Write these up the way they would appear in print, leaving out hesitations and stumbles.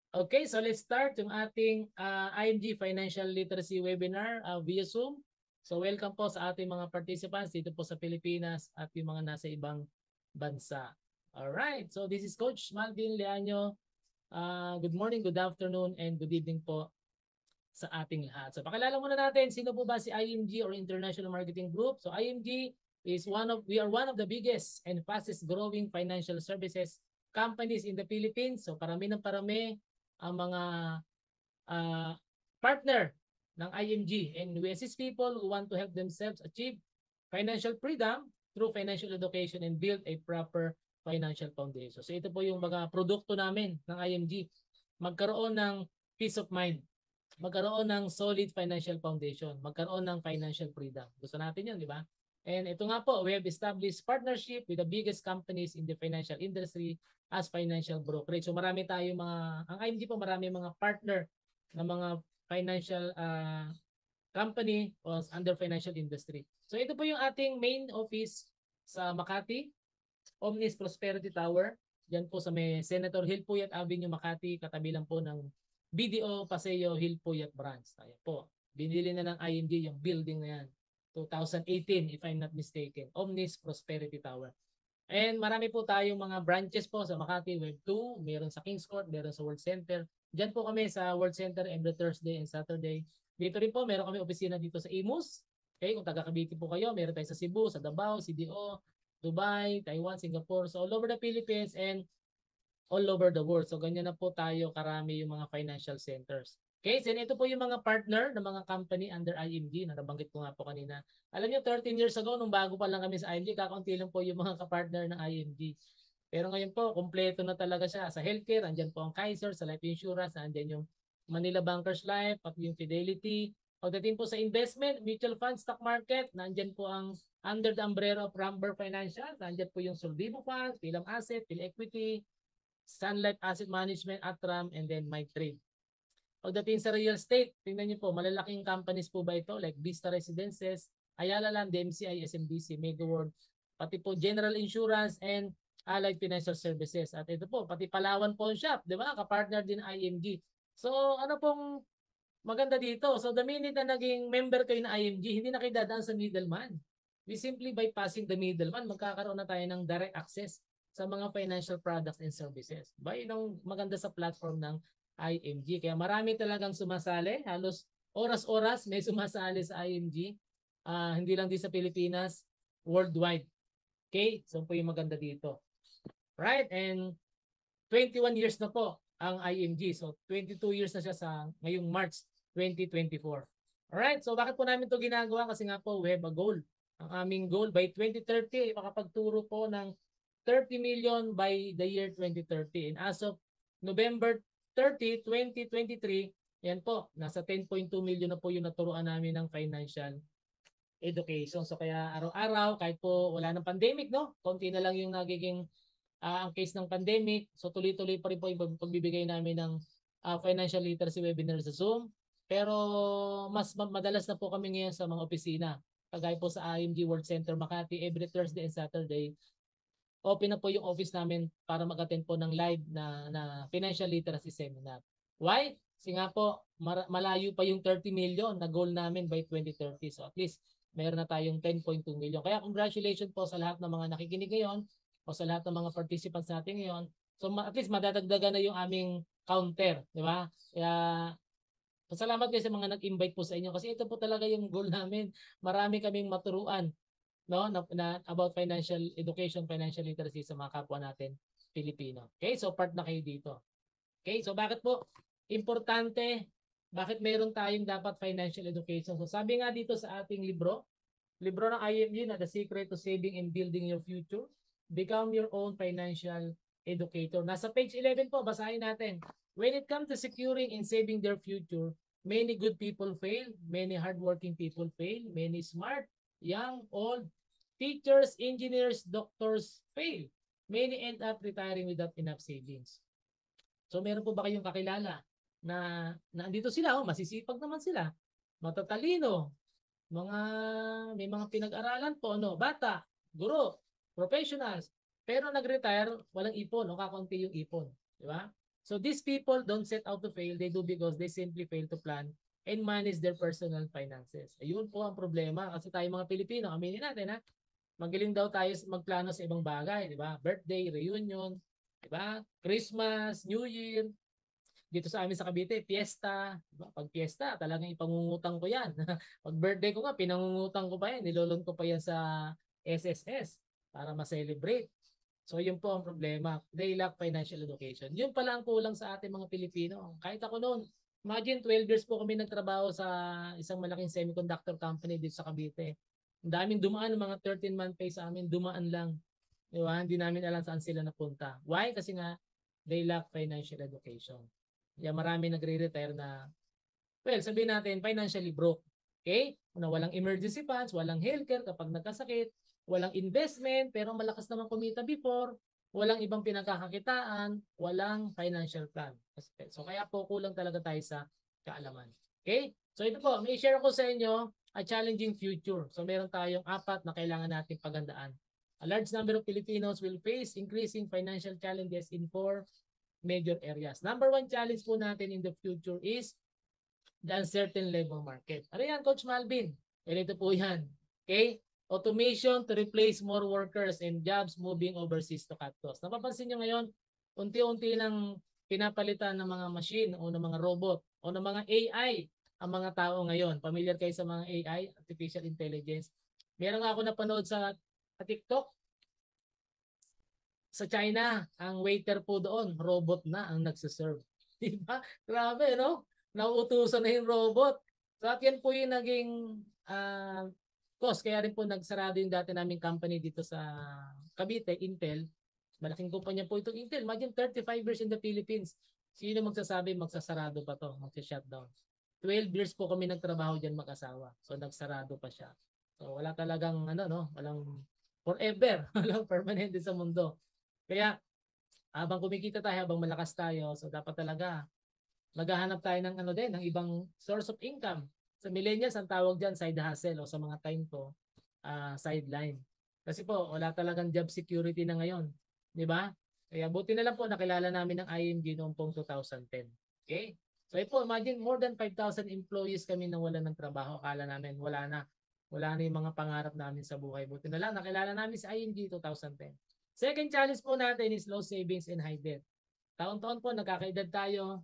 Okay, so let's start yung ating IMG Financial Literacy Webinar via Zoom. So welcome po sa ating mga participants dito po sa Pilipinas at yung mga nasa ibang bansa. Alright, so this is Coach Malvin Leaño. Good morning, good afternoon, and good evening po sa ating lahat. So pakilala muna natin, sino po ba si IMG or International Marketing Group? So IMG is we are one of the biggest and fastest growing financial services companies in the Philippines. So parami ng parami ang mga uh, partner ng IMG, and we assist people who want to help themselves achieve financial freedom through financial education and build a proper financial foundation. So ito po yung mga produkto namin ng IMG. Magkaroon ng peace of mind, magkaroon ng solid financial foundation, magkaroon ng financial freedom. Gusto natin yun, di ba? And ito nga po, we have established partnership with the biggest companies in the financial industry as financial brokerage. So marami tayo ang IMG po marami mga partner ng mga financial company o under financial industry. So ito po yung ating main office sa Makati, Omnis Prosperity Tower. Diyan po sa may Senator Hill Puyat Avenue, Makati, katabi lang po ng BDO Paseo Hill Puyat branch. Ayan po. Binili na ng IMG yung building na yan. 2018 if I'm not mistaken. Omnis Prosperity Tower. And marami po tayong mga branches po sa Makati, Web 2, meron sa Kings Court, meron sa World Center. Diyan po kami sa World Center every Thursday and Saturday. Dito rin po, meron kami opisina dito sa Imus. Okay, kung taga Cavite po kayo, meron tayo sa Cebu, sa Davao, CDO, Dubai, Taiwan, Singapore. So all over the Philippines and all over the world. So ganyan na po tayo karami yung mga financial centers. Okay, so ito po yung mga partner ng mga company under IMG na nabanggit ko nga po kanina. Alam niyo, 13 years ago, nung bago pa lang kami sa IMG, kakaunti lang po yung mga kapartner ng IMG. Pero ngayon po, kumpleto na talaga siya. Sa healthcare, andyan po ang Kaiser, sa life insurance, andyan yung Manila Bankers Life, at yung Fidelity. Pagdating po sa investment, mutual fund, stock market, nandyan po ang under the umbrella of Ramber Financial, nandyan po yung Solvivo Funds, Pilam Asset, Pil Equity, Sun Life Asset Management, Atram, and then MyTrade. Pagdating sa real estate, tingnan niyo po, malalaking companies po ba ito like Vista Residences, Ayala Land, DMCI, SMBC, MegaWorld, pati po General Insurance and Allied Financial Services. At ito po, pati Palawan Pawn Shop, di ba? Kapartner din IMG. So ano pong maganda dito? So the minute na naging member kayo ng IMG, hindi na kayo dadaan sa middleman. We simply bypassing the middleman, magkakaroon na tayo ng direct access sa mga financial products and services. Ba, yun ang maganda sa platform ng IMG. Kaya marami talagang sumasali. Halos oras-oras may sumasali sa IMG. Hindi lang din sa Pilipinas, worldwide. Okay? So po yung maganda dito. Right? And 21 years na po ang IMG. So 22 years na siya sa ngayong March 2024. Alright? So bakit po namin ito ginagawa? Kasi nga po we have a goal. Ang aming goal by 2030 ay makapagturo po ng 30 million by the year 2030. And as of November 30, 2023, yan po, nasa 10.2 million na po yung naturuan namin ng financial education. So kaya araw-araw, kahit po wala ng pandemic, no? Konti na lang yung nagiging ang case ng pandemic. So tuloy-tuloy pa rin po yung pagbibigay namin ng financial literacy webinar sa Zoom. Pero mas madalas na po kami ngayon sa mga opisina. Kagaya po sa IMG World Center Makati, every Thursday and Saturday, open na po yung office namin para mag-attend po ng live na financial literacy seminar. Why? Kasi nga po, malayo pa yung 30 million na goal namin by 2030. So at least, meron na tayong 10.2 million. Kaya congratulations po sa lahat ng mga nakikinig ngayon o sa lahat ng mga participants natin ngayon. So at least madadagdagan na yung aming counter. Di ba? Kaya pasalamat kayo sa mga nag-invite po sa inyo kasi ito po talaga yung goal namin. Marami kaming maturuan, no, about financial education, financial literacy sa mga kapwa natin Pilipino. Okay, so part na kayo dito. Okay, so bakit po importante, bakit meron tayong dapat financial education? So sabi nga dito sa ating libro ng IMG na The Secret to Saving and Building Your Future, Become Your Own Financial Educator. Nasa page 11 po, basahin natin. When it comes to securing and saving their future, many good people fail, many hardworking people fail, many smart, young, old, teachers, engineers, doctors fail. Many end up retiring without enough savings. So meron po ba kayong kakilala na nandito sila, masisipag naman sila, matatalino, may mga pinag-aralan po, bata, guro, professionals, pero nag-retire, walang ipon, kakaunti yung ipon, di ba? So these people don't set out to fail, they do because they simply fail to plan and manage their personal finances. Ayun po ang problema kasi tayo mga Pilipino, aminin natin ha, magaling daw tayo magplano sa ibang bagay, di ba? Birthday, reunion, di ba? Christmas, New Year, dito sa amin sa Cavite, fiesta. Diba? Pag fiesta, talagang ipangungutang ko yan. Pag birthday ko nga, pinangungutang ko pa yan. Nilolon ko pa yan sa SSS para ma-celebrate. So yun po ang problema. They lack financial education. Yun pala ang kulang sa ating mga Pilipino. Kahit ako noon, imagine 12 years po kami nagtrabaho sa isang malaking semiconductor company dito sa Cavite. Ang daming dumaan, ng mga 13-month pay sa amin, dumaan lang. Diba? Hindi namin alam saan sila napunta. Why? Kasi nga, they lack financial education. Kaya marami nagre-retire na, well, sabihin natin, financially broke. Okay? Na walang emergency funds, walang healthcare kapag nagkasakit, walang investment, pero malakas naman kumita before, walang ibang pinagkakakitaan, walang financial plan. So kaya po kulang talaga tayo sa kaalaman. Okay? So ito po, may share ko sa inyo a challenging future. So meron tayong 4 na kailangan natin pagandaan. A large number of Filipinos will face increasing financial challenges in 4 major areas. Number 1 challenge po natin in the future is the uncertain labor market. Ano yan, Coach Malvin? Ito po yan. Okay? Automation to replace more workers and jobs moving overseas to cut costs. Napapansin nyo ngayon, unti-unti lang pinapalitan ng mga machine o ng mga robot o ng mga AI ang mga tao ngayon. Familiar kayo sa mga AI, Artificial Intelligence. Meron nga ako napanood sa TikTok, sa China, ang waiter po doon, robot na ang nagsiserve. Diba? Grabe, no? Nauutusan na yung robot. So at yan po yung naging cost. Kaya rin po nagsarado yung dati naming company dito sa Cavite, Intel. Malaking kumpanya po itong Intel. Imagine 35 years in the Philippines. Sino magsasabi magsasarado pa to? Magsa-shutdown. 12 years po kami nagtrabaho dyan mag-asawa. So nagsarado pa siya. So wala talagang walang forever, walang permanent sa mundo. Kaya habang kumikita tayo, habang malakas tayo, so dapat talaga maghahanap tayo ng ng ibang source of income. Sa millennials, ang tawag diyan side hustle o sa mga time ko, sideline. Kasi po, wala talagang job security na ngayon. Di ba? Kaya buti na lang po nakilala namin ng IMG noong pong 2010. Okay? So po, imagine more than 5,000 employees kami na wala ng trabaho. Akala namin wala na. Wala na yung mga pangarap namin sa buhay. Buti na lang nakilala namin si IMG 2010. Second challenge po natin is low savings and high debt. Taon-taon po nagkakaedad tayo.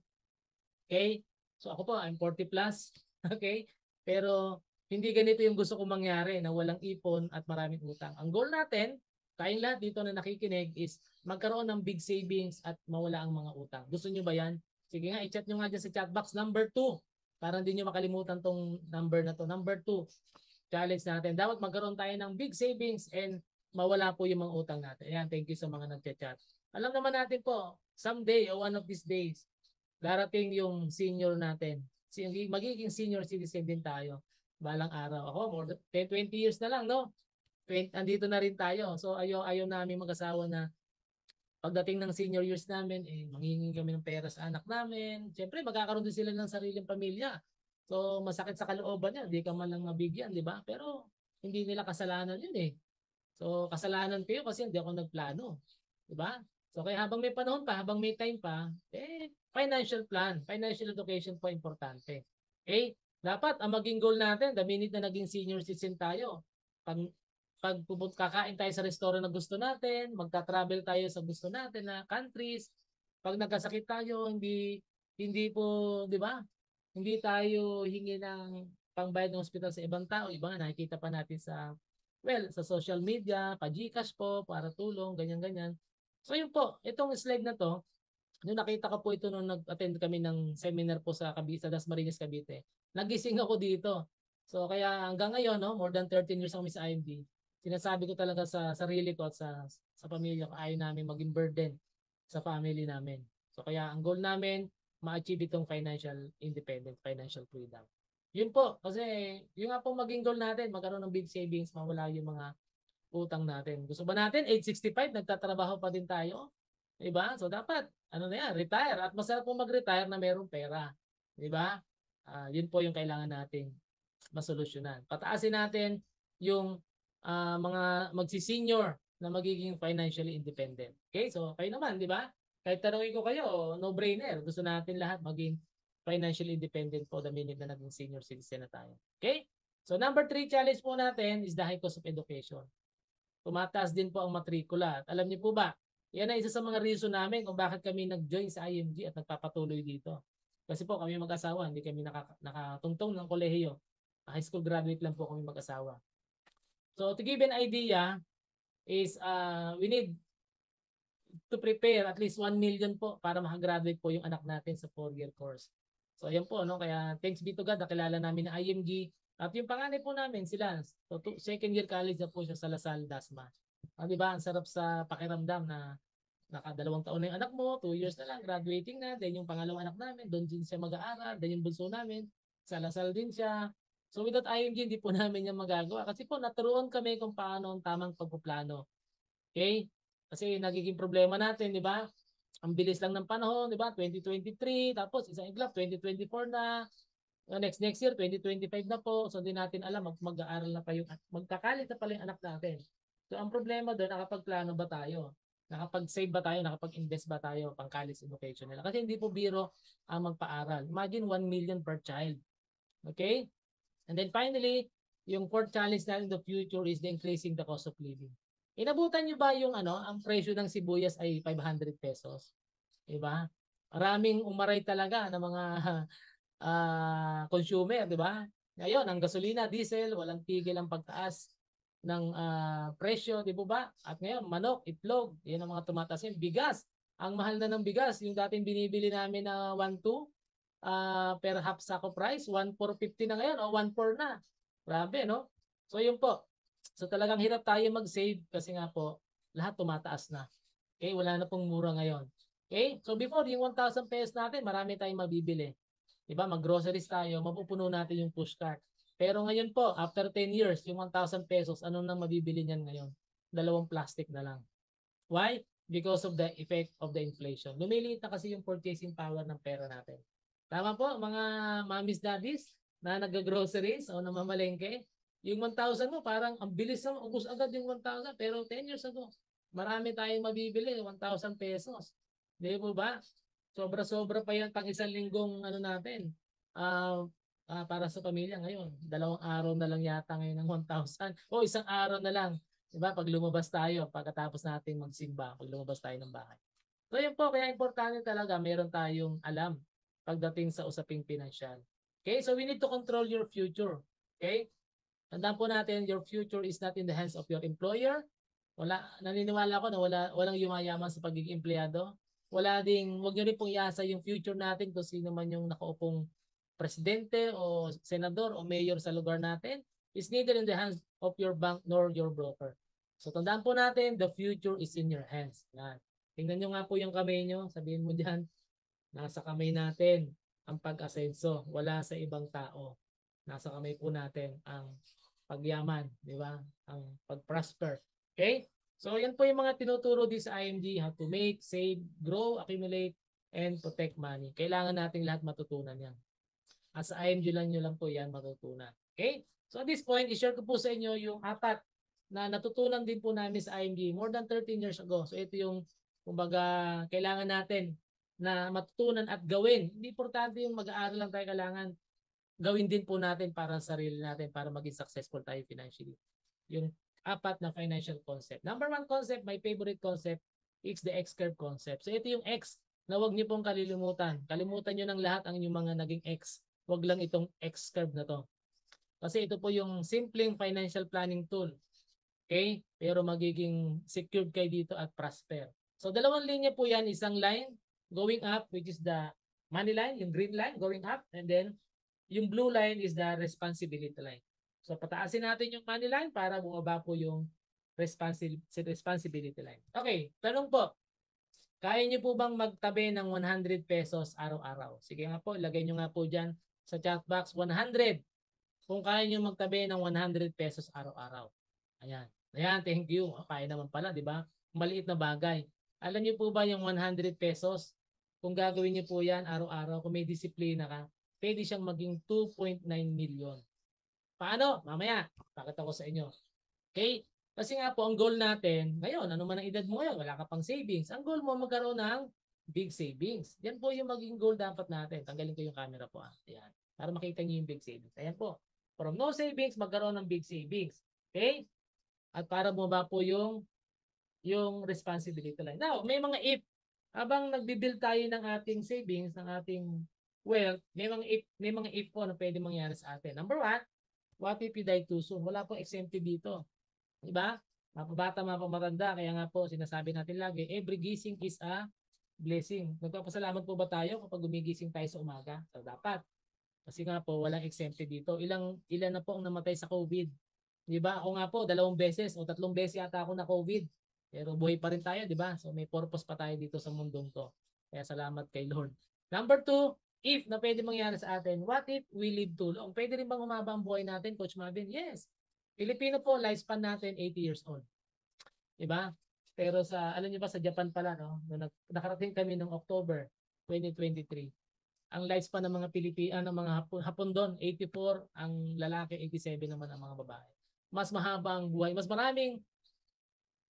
Okay? So ako po, I'm 40 plus. Okay? Pero hindi ganito yung gusto kong mangyari na walang ipon at maraming utang. Ang goal natin, tayong lahat dito na nakikinig is magkaroon ng big savings at mawala ang mga utang. Gusto nyo ba yan? Sige nga, i-chat nyo nga dyan sa chat box. Number 2. Para hindi nyo makalimutan tong number na to. Number 2. Challenge natin. Dapat magkaroon tayo ng big savings and mawala po yung mga utang natin. Ayan, thank you sa mga nagchat-chat. Alam naman natin po, someday or one of these days, darating yung senior natin. Magiging senior citizen din tayo. Balang araw. Ako, more than 10, 20 years na lang, no? Andito na rin tayo. So, ayaw namin mag-asawa na pagdating ng senior years namin, manghihingi kami ng pera sa anak namin. Siyempre, magkakaroon din sila ng sariling pamilya. So, masakit sa kalooban yan. Hindi ka man lang mabigyan, di ba? Pero, hindi nila kasalanan yun eh. So, kasalanan ko yun kasi hindi ako nagplano. Diba? So, kaya habang may panahon pa, habang may time pa, financial plan, financial education po importante. Okay? Dapat, ang maging goal natin, the minute na naging senior citizen tayo, pag kakain tayo sa restaurant na gusto natin, magta-travel tayo sa gusto natin na countries, pag nagkasakit tayo, hindi po, di ba? Hindi tayo hingi ng pangbayad ng hospital sa ibang tao. Iba nga, nakikita pa natin sa sa social media, pa-Gcash po, para tulong, ganyan-ganyan. So yun po, itong slide na to, nung nakita ko po ito nung nag-attend kami ng seminar po sa Cavite, sa Dasmariñas, Cavite, nagising ako dito. So kaya hanggang ngayon, no, more than 13 years kami sa IMD, sinasabi ko talaga sa sarili ko at sa pamilya ko, ayaw namin maging burden sa family namin. So kaya ang goal namin, ma-achieve itong financial independence, financial freedom. Yun po, kasi yung nga po maging goal natin, magkaroon ng big savings, mawala yung mga utang natin. Gusto ba natin, age 65, nagtatrabaho pa din tayo? Diba? So dapat, retire. At masarap po mag-retire na mayroong pera. Diba? Yun po yung kailangan nating masolusyonan. Pataasin natin yung mga magsi-senior na magiging financially independent. Okay? So, kayo naman, di ba? Kahit tanungin ko kayo, no-brainer. Gusto natin lahat maging financially independent po the minute na naging senior citizen na tayo. Okay? So number 3 challenge po natin is the high cost of education. Tumataas din po ang matrikula. At alam niyo po ba, yan ay isa sa mga reason namin kung bakit kami nag-join sa IMG at nagpapatuloy dito. Kasi po kami mag-asawa, hindi kami nakatungtong ng kolehiyo. High school graduate lang po kami mag-asawa. So to give an idea is we need to prepare at least 1 million po para makagraduate po yung anak natin sa 4-year course. So ayan po, no? Kaya thanks be to God, nakilala namin ang IMG. At yung panganay po namin, sila, so, second year college na po siya sa Lasal, Dasma. Di ba? Ang sarap sa pakiramdam na naka2 taon na yung anak mo, 2 years na lang, graduating na. Then yung pangalawang anak namin, doon din siya mag-aaral. Then yung bunso namin, sa Lasal din siya. So without IMG, hindi po namin yan magagawa. Kasi po, naturuan kami kung paano ang tamang pagpuplano. Okay? Kasi nagiging problema natin, di ba? Ang bilis lang ng panahon, di ba? 2023, tapos isang iglap, 2024 na. Next year, 2025 na po. So, hindi natin alam, mag-aaral na pa yung, magkakalit na pala yung anak natin. So, ang problema doon, nakapagplano ba tayo? Nakapag-save ba tayo? Nakapag-invest ba tayo pang college education nila? Kasi hindi po biro ang magpaaral. Imagine 1 million per child. Okay? And then finally, yung fourth challenge natin in the future is the increasing the cost of living. Inabutan niyo ba yung ang presyo ng sibuyas ay 500 pesos? 'Di ba? Maraming umaray talaga ng mga consumer, 'di ba? Ngayon, ang gasolina, diesel, walang tigil ang pagtaas ng presyo, 'di ba? At ngayon, manok, itlog, 'yan ang mga tumataas. Bigas, ang mahal na ng bigas, yung dating binibili namin na 1.2 per half sack of rice, 1,450 na ngayon o 1,400 na. Grabe, no? So yun po. So talagang hirap tayo mag-save kasi nga po lahat tumataas na. Okay, wala na pong mura ngayon. Okay? So before yung 1,000 pesos natin, marami tayong mabibili. 'Di ba? Mag-groceries tayo, mapupuno natin yung push cart. Pero ngayon po, after 10 years, yung 1,000 pesos, ano nang mabibili niyan ngayon? 2 plastic na lang. Why? Because of the effect of the inflation. Lumiliit na kasi yung purchasing power ng pera natin. Tama po, mga mommies, daddies na nag-groceries o namamalengke. Yung 1,000 mo, parang ang bilis na ubus agad yung 1,000. Pero 10 years ago, marami tayong mabibili, 1,000 pesos. Di po ba? Sobra-sobra pa yan pang isang linggong natin. Para sa pamilya ngayon. 2 araw na lang yata ngayon ng 1,000. O isang araw na lang. Diba? Pag lumabas tayo, pagkatapos natin magsimba, pag lumabas tayo ng bahay. So yun po, kaya importante talaga meron tayong alam pagdating sa usaping pinansyal. Okay, so we need to control your future. Okay? Tandaan po natin, your future is not in the hands of your employer. Naniniwala ako na walang yumayaman sa pagiging empleyado. Wag nyo rin pong iasa yung future natin kung sino man yung nakaupong presidente o senador o mayor sa lugar natin. It's neither in the hands of your bank nor your broker. So tandaan po natin, the future is in your hands. Yan. Tingnan nyo nga po yung kamay nyo. Sabihin mo dyan, nasa kamay natin ang pag-asenso. Wala sa ibang tao. Nasa kamay po natin ang pagyaman, di ba? Ang pag-prosper. Okay? So yan po yung mga tinuturo din sa IMG, how to make, save, grow, accumulate, and protect money. Kailangan natin lahat matutunan yan. At sa IMG lang nyo lang po yan matutunan. Okay? So at this point, i-share ko po sa inyo yung 4 na natutunan din po namin sa IMG more than 13 years ago. So ito yung, kumbaga, kailangan natin na matutunan at gawin. Hindi importante yung mag-aaral lang tayo, kailangan gawin din po natin para sa sarili natin para maging successful tayo financially. Yung 4 na financial concept. Number 1 concept, my favorite concept, is the X-curve concept. So ito yung X na huwag niyo pong kalilimutan. Kalimutan niyo ng lahat ang inyong mga naging X. Huwag lang itong X-curve na to. Kasi ito po yung simpleng financial planning tool. Okay? Pero magiging secured kayo dito at prosper. So 2 linya po yan. Isang line going up, which is the money line, yung green line going up, and then yung blue line is the responsibility line. So pataasin natin yung money line para bumaba po yung responsibility line. Okay, tanong po. Kaya niyo po bang magtabi ng 100 pesos araw-araw? Sige nga po, ilagay niyo nga po dyan sa chat box 100. Kung kaya niyo magtabi ng 100 pesos araw-araw. Ayan. Ayan, thank you. Kaya naman pala, di ba? Maliit na bagay. Alam niyo po ba yung 100 pesos? Kung gagawin niyo po yan araw-araw, kung may disiplina ka, pwede siyang maging 2.9 million. Paano? Mamaya, pakita ko sa inyo. Okay? Kasi nga po, ang goal natin, ngayon, ano man ang edad mo ngayon, wala ka pang savings. Ang goal mo, magkaroon ng big savings. Yan po yung maging goal dapat natin. Tanggalin ko yung camera po. Ayan. Para makita niyo yung big savings. Ayan po. From no savings, magkaroon ng big savings. Okay? At para bumaba po yung responsibility line. Now, may mga if. Habang nagbi-build tayo ng ating savings, ng ating wealth, may mga if po na pwede mangyari sa atin. Number one, what if you die too soon? Wala pong exempted dito. Diba? Mapabata, mapamatanda. Kaya nga po, sinasabi natin lagi, every gising is a blessing. Nagpapasalamat po ba tayo kapag gumigising tayo sa umaga? So, dapat. Kasi nga po, walang exempted dito. Ilan na po ang namatay sa COVID? Di ba? Ako nga po, 2 beses o 3 beses yata ako na COVID. Pero buhay pa rin tayo, di ba? So may purpose pa tayo dito sa mundong to. Kaya salamat kay Lord. Number 2, if na pwede mangyari sa atin, what if we live too long? Pwede rin bang umaba ang buhay natin, Coach Marvin? Yes. Pilipino po, lifespan natin 80 years old. Di ba? Pero alam niyo ba, sa Japan pala, no? Nakarating kami noong October 2023. Ang lifespan ng mga ng mga hapon doon, 84, ang lalaki 87 naman ang mga babae. Mas mahaba ang buhay, mas maraming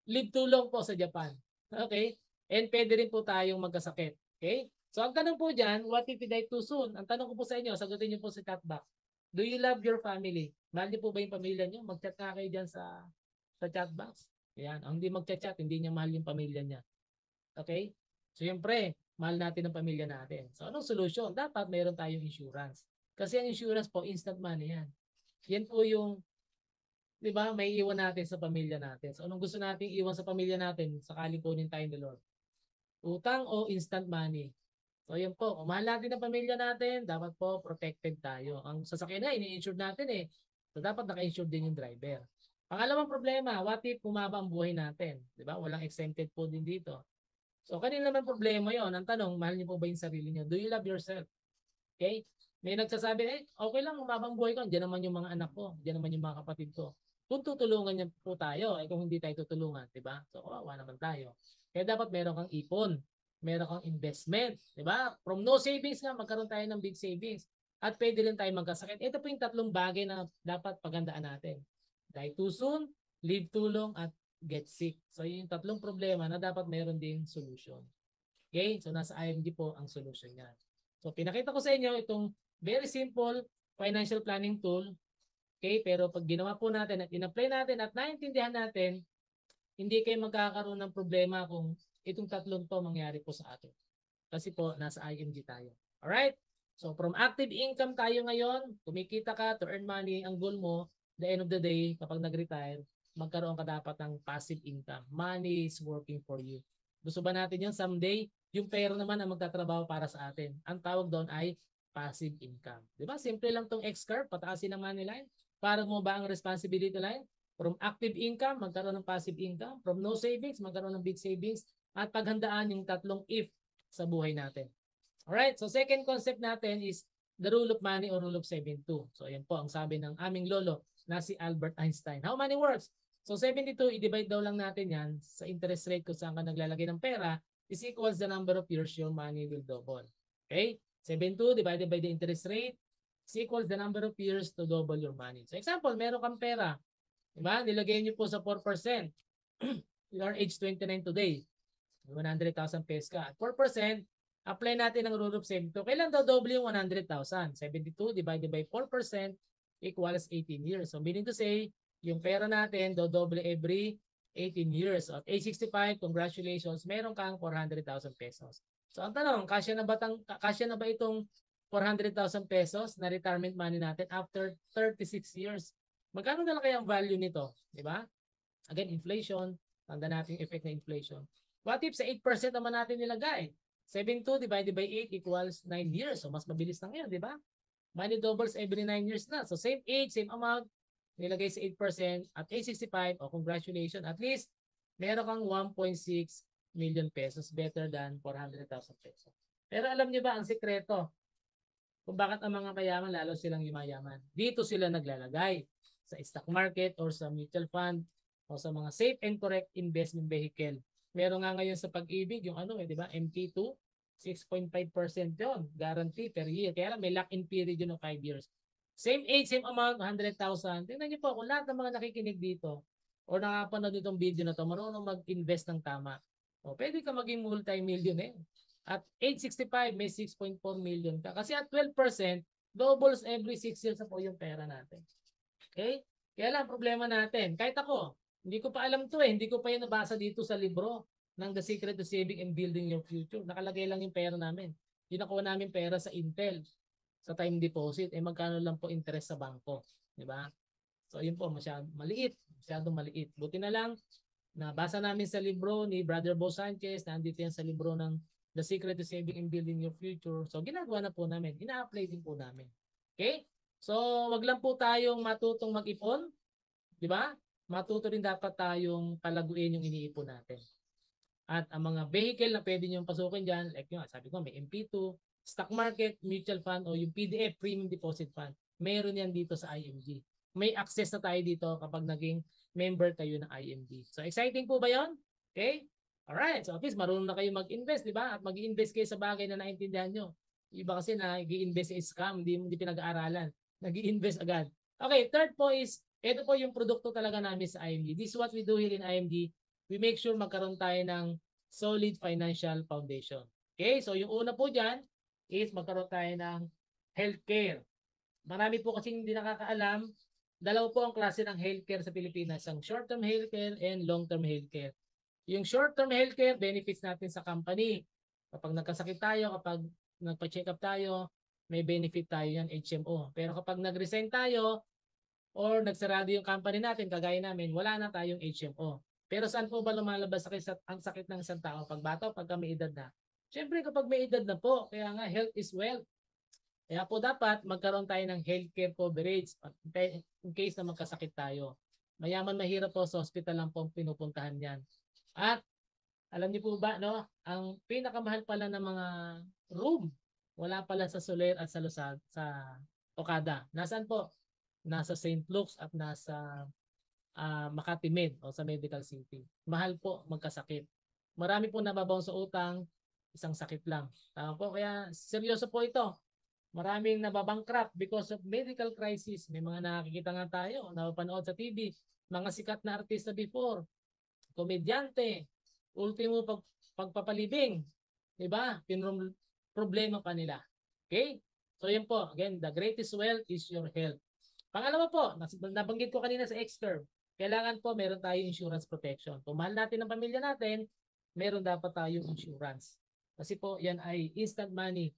live too long po sa Japan. Okay? And pwede rin po tayong magkasakit. Okay? So ang tanong po dyan, what if you die too soon? Ang tanong ko po sa inyo, sagutin niyo po sa chat box. Do you love your family? Mahal niyo po ba yung pamilya niyo? Mag-chat nga kayo dyan sa chat box. Ayan. Ang hindi mag-chat, hindi niya mahal yung pamilya niya. Okay? So siyempre, mahal natin ang pamilya natin. So anong solusyon? Dapat mayroon tayong insurance. Kasi ang insurance po, instant money yan. Yan po yung, di ba, may iwan natin sa pamilya natin. So anong gusto nating iwan sa pamilya natin? Sakali po din tayo ni Lord. Utang o instant money? So yan po, kung mahal natin ang pamilya natin, dapat po protected tayo. Ang sasakyan na, ini-insured natin eh. So dapat naka-insured din yung driver. Pangalawang problema, what if bumaba ang buhay natin? Di ba? Walang exempted po din dito. So kanina naman problema yon. Ang tanong, mahal niyo po ba yung sarili niyo? Do you love yourself? Okay? May nagsasabi, okay lang, umabang buhay ko. Diyan naman yung mga anak ko. Diyan naman yung mga kapatid ko. Kung tutulungan niya po tayo, kung hindi tayo tutulungan, di ba? So, kawawa naman tayo. Kaya dapat meron kang ipon. Meron kang investment. Di ba? From no savings nga, magkaroon tayo ng big savings. At pwede rin tayo magkasakit. Ito po yung 3 bagay na dapat pagandaan natin. Die too soon, live too long, at get sick. So, yun yung 3 problema na dapat meron ding solution. Okay? So, nasa IMG po ang solution niya. So, pinakita ko sa inyo itong very simple financial planning tool. Okay? Pero pag ginawa po natin at in-apply natin at naintindihan natin, hindi kayo magkakaroon ng problema kung itong 3 to mangyari po sa atin. Kasi po, nasa IMG tayo. Alright? So, from active income tayo ngayon, kumikita ka to earn money, ang goal mo, the end of the day, kapag nag-retire, magkaroon ka dapat ng passive income. Money is working for you. Gusto ba natin yun someday? Yung pera naman ang magtatrabaho para sa atin. Ang tawag doon ay passive income. Diba? Simple lang tong X-curve, pataasin ang money line. Para mo ba ang responsibility line? From active income, magkaroon ng passive income. From no savings, magkaroon ng big savings. At paghandaan yung 3 if sa buhay natin. Alright, so second concept natin is the rule of money or rule of 72. So ayan po ang sabi ng aming lolo na si Albert Einstein. How money works? So 72, i-divide daw lang natin yan sa interest rate kung saan ka naglalagay ng pera is equals the number of years your money will double. Okay? 72 divided by the interest rate is equals the number of years to double your money. So example, meron kang pera. Diba? Nilagay niyo po sa 4%. You are age 29 today. 100,000 pesos ka. 4%, apply natin ang rule of 72. Kailan daw double yung 100,000? 72 divided by 4% equals 18 years. So meaning to say, yung pera natin daw double every 18 years. At age 65, congratulations, meron kang 400,000 pesos. So ang tanong, kasya na ba itong 400,000 pesos na retirement money natin after 36 years? Magkano na lang kaya ang value nito? Diba? Again, inflation. Tanda natin yung effect na inflation. What if sa 8% naman natin nilagay? 72 divided by 8 equals 9 years. So, mas mabilis lang yan, di ba? Money doubles every 9 years na. So, same age, same amount, nilagay sa 8%. At age 65, congratulations. At least, meron kang 1.6 million pesos. Better than 400,000 pesos. Pero alam niyo ba ang sikreto? Kung bakit ang mga mayaman, lalo silang yumayaman. Dito sila naglalagay. Sa stock market or sa mutual fund o sa mga safe and correct investment vehicle. Meron nga ngayon sa pag-ibig yung di ba? MT2, 6.5% 'yon, guarantee per year. Kaya lang may lock-in period yun ng 5 years. Same age, same amount, 100,000. Tingnan niyo po kung lahat ng mga nakikinig dito o nakapanood nitong video na to, marunong mag-invest ng tama. O pwede ka maging multi-millionaire. At age 65, may 6.4 million ka. Kasi at 12%, doubles every 6 years na po yung pera natin. Okay? Kaya lang, problema natin. Kahit ako, hindi ko pa alam to eh. Hindi ko pa yung nabasa dito sa libro ng The Secret to Saving and Building Your Future. Nakalagay lang yung pera namin. Yung nakuha namin pera sa Intel, sa time deposit, eh magkano lang po interest sa bangko. Di ba? So yun po, masyadong maliit. Masyadong maliit. Buti na lang, nabasa namin sa libro ni Brother Bo Sanchez, nandito yan sa libro ng The Secret to Saving and Building Your Future. So ginagawa na po namin. Ina-apply din po namin. Okay? So wag lang po tayong matutong mag-ipon. Di ba? Matuto rin dapat tayong palaguin yung iniipon natin. At ang mga vehicle na pwede nyo pasukin dyan, like yun, sabi ko, may MP2, stock market, mutual fund, o yung PDF, Premium Deposit Fund. Meron yan dito sa IMG. May access na tayo dito kapag naging member kayo ng IMG. So exciting po ba yon? Okay? Alright, so at least marunong na kayo mag-invest, di ba? At mag-invest kayo sa bagay na naintindihan nyo. Iba kasi nag-i-invest sa scam, hindi pinag-aaralan. Nag-i-invest agad. Okay, third po is, ito po yung produkto talaga namin sa IMG. This is what we do here in IMG. We make sure magkaroon tayo ng solid financial foundation. Okay, so yung una po dyan is magkaroon tayo ng healthcare. Marami po kasi hindi nakakaalam, dalawa po ang klase ng healthcare sa Pilipinas, ang short-term healthcare and long-term healthcare. Yung short-term healthcare, benefits natin sa company. Kapag nagkasakit tayo, kapag nagpa-check up tayo, may benefit tayo yan, HMO. Pero kapag nag-resign tayo, or nagsarado yung company natin, kagaya namin, wala na tayong HMO. Pero saan po ba lumalabas ang sakit ng isang tao? Pag bata, pagka may edad na? Siyempre kapag may edad na po, kaya nga health is wealth. Kaya po dapat magkaroon tayo ng healthcare coverage in case na magkasakit tayo. Mayaman mahirap po sa hospital lang po pinupuntahan yan. At alam niyo po ba, no, ang pinakamahal pala ng mga room, wala pala sa Soler at sa Lusad, sa Okada. Nasaan po? Nasa St. Luke's at nasa Makati Med o sa Medical City. Mahal po magkasakit. Marami po nababaw sa utang, isang sakit lang. Tama po, kaya seryoso po ito. Maraming nababankrupt because of medical crisis. May mga nakikita nga tayo, napapanood sa TV, mga sikat na artista before, komedyante, ultimo pagpapalibing, di ba? Problema pa nila. Okay? So yun po, again, the greatest wealth is your health. Pangalawa po, nabanggit ko kanina sa X-Curve, kailangan po meron tayong insurance protection. Kung mahal natin ang pamilya natin, meron dapat tayong insurance. Kasi po, yan ay instant money.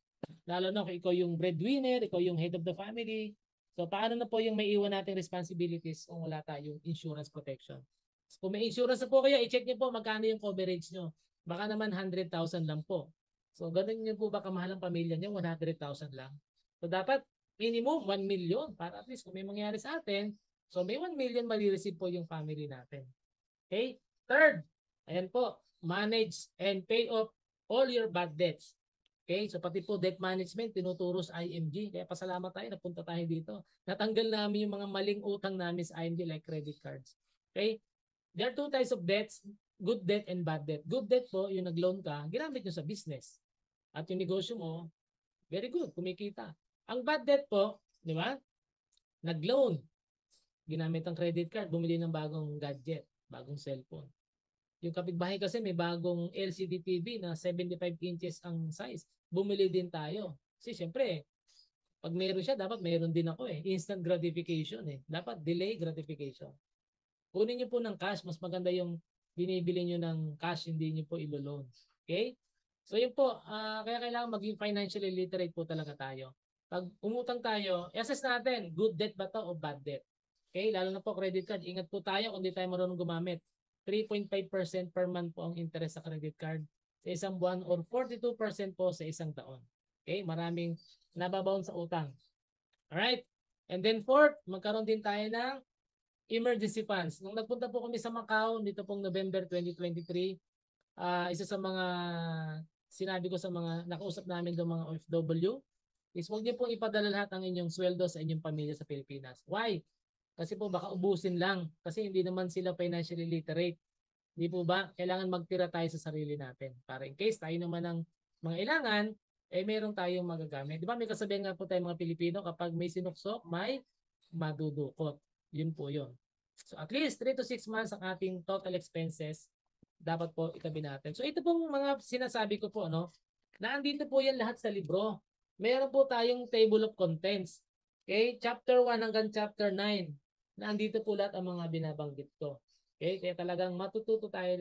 Lalo na kung ikaw yung breadwinner, ikaw yung head of the family. So, paano na po yung may iwan nating responsibilities kung wala tayong insurance protection? So, kung may insurance na po kayo, i-check niyo po magkano yung coverage nyo. Baka naman 100,000 lang po. So, ganun yun po ba kamahal ang pamilya nyo? 100,000 lang. So, dapat minimum 1 million para at least kung may mangyari sa atin, so may 1 million mali-receive po yung family natin. Okay? Third, ayan po, manage and pay off all your bad debts. Okay? So pati po debt management, tinuturo sa IMG. Kaya pasalamat tayo, napunta tayo dito. Natanggal namin yung mga maling utang namin sa IMG like credit cards. Okay? There are two types of debts, good debt and bad debt. Good debt po, yung nag-loan ka, ginamit nyo sa business. At yung negosyo mo, very good, kumikita. Ang bad debt po, di ba? Nag-loan. Ginamit ang credit card, bumili ng bagong gadget, bagong cellphone. Yung kapitbahay kasi may bagong LCD TV na 75 inches ang size. Bumili din tayo. Kasi syempre, pag meron siya, dapat meron din ako eh. Instant gratification eh. Dapat delay gratification. Kunin niyo po ng cash, mas maganda yung binibili niyo ng cash, hindi niyo po ilo-loan. Okay? So yun po, kaya kailangan maging financially literate po talaga tayo. Pag umutang tayo, assess natin, good debt ba to o bad debt? Okay, lalo na po credit card, ingat po tayo kung di tayo marunong gumamit. 3.5% per month po ang interest sa credit card sa isang buwan or 42% po sa isang taon. Okay, maraming nababaon sa utang. Alright, and then fourth, magkaroon din tayo ng emergency funds. Nung nagpunta po kami sa Macau, dito pong November 2023, isa sa mga sinabi ko sa mga nakausap namin ng mga OFW, is huwag niyo pong ipadala lahat ng inyong sweldo sa inyong pamilya sa Pilipinas. Why? Kasi po baka ubusin lang. Kasi hindi naman sila financially literate. Hindi po ba? Kailangan magtira tayo sa sarili natin. Para in case tayo naman ng mga ilangan, eh meron tayong magagamit. Di ba may kasabihan nga po tayong mga Pilipino, kapag may sinuksok, may madudukot. Yun po yun. So at least 3 to 6 months ang ating total expenses dapat po itabi natin. So ito pong mga sinasabi ko po, no? Naandito po yan lahat sa libro. Meron po tayong table of contents. Okay? Chapter 1 hanggang chapter 9. Naandito po lahat ang mga binabanggit ko. Okay? Kaya talagang matututo tayo